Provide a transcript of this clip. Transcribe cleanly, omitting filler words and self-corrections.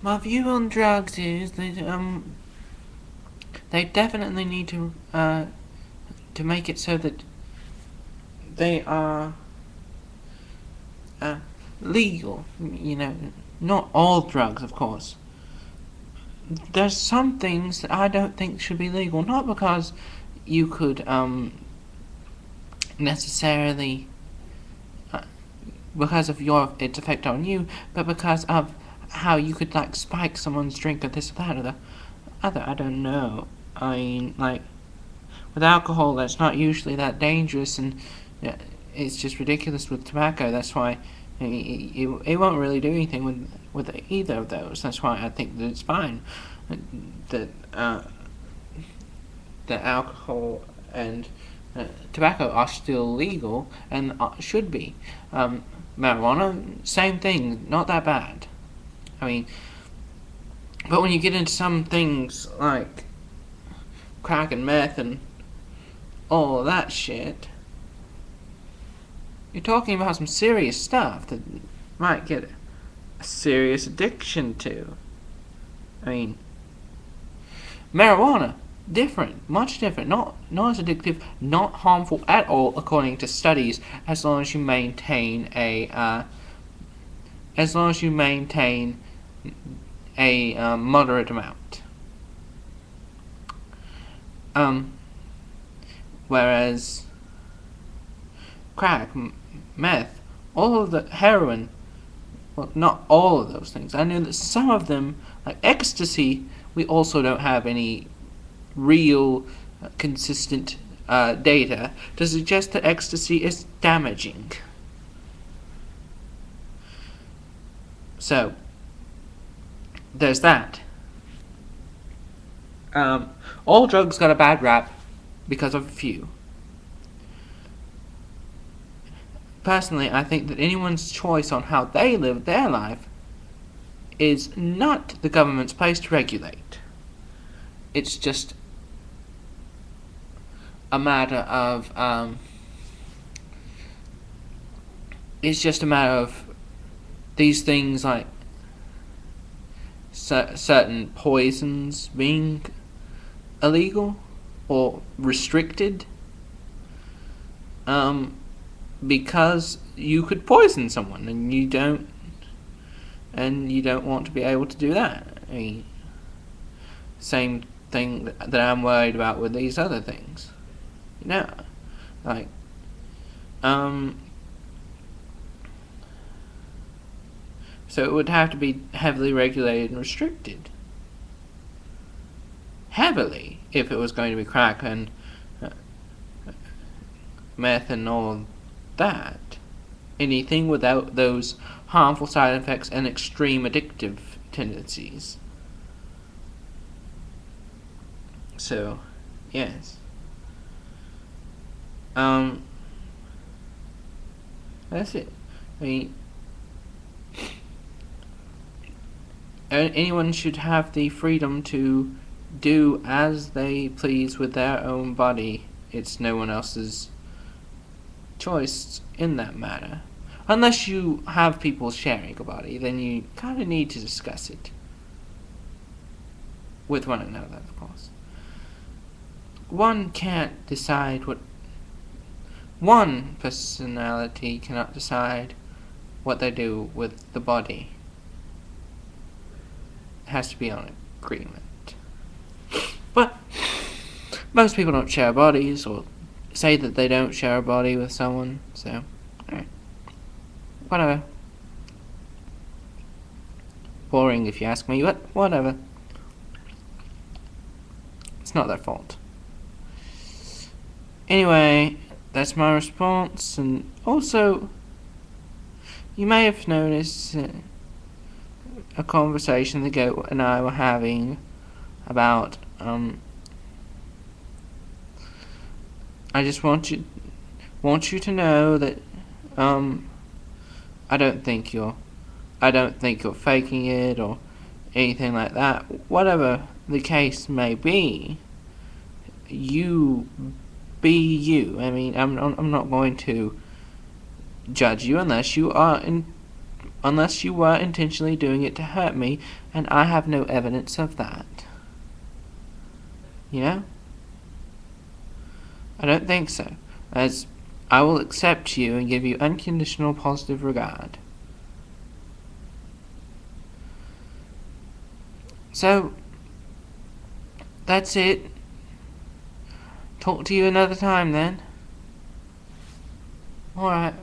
My view on drugs is they definitely need to make it so that they are legal. You know, not all drugs, of course. There's some things that I don't think should be legal, not because you could necessarily because of its effect on you, but because of how you could like spike someone's drink or this or that or the other. I don't know. I mean, like with alcohol, that's not usually that dangerous, and it's just ridiculous with tobacco. That's why it won't really do anything with either of those. That's why I think that it's fine that that alcohol and tobacco are still legal and should be. Marijuana, same thing, not that bad. I mean, but when you get into some things like crack and meth and all of that shit, you're talking about some serious stuff that might get a serious addiction to. I mean, marijuana, different, much different, not as addictive, not harmful at all according to studies, as long as you maintain a moderate amount. Whereas crack, meth, all of the heroin, well, not all of those things. I know that some of them, like ecstasy, we also don't have any real consistent data to suggest that ecstasy is damaging. So, there's that. All drugs got a bad rap because of a few. Personally, I think that anyone's choice on how they live their life is not the government's place to regulate. It's just a matter of these things like certain poisons being illegal or restricted because you could poison someone and you don't want to be able to do that. I mean, same thing that I'm worried about with these other things. You know, like so it would have to be heavily regulated and restricted. Heavily, if it was going to be crack and meth and all that. Anything without those harmful side effects and extreme addictive tendencies. So, yes. That's it. I mean, anyone should have the freedom to do as they please with their own body. It's no one else's choice in that matter. Unless you have people sharing a body, then you kind of need to discuss it with one another, of course. One can't decide what... One personality cannot decide what they do with the body. It has to be on agreement. But most people don't share bodies or say that they don't share a body with someone, so alright. Whatever. Boring if you ask me, but whatever. It's not their fault. Anyway, that's my response, and also you may have noticed a conversation that Goat and I were having about I just want you to know that I don't think you're faking it or anything like that. Whatever the case may be, you be you. I mean, I'm not going to judge you unless you are unless you were intentionally doing it to hurt me, and I have no evidence of that. You know? I don't think so, as I will accept you and give you unconditional positive regard. So, that's it. Talk to you another time then. Alright.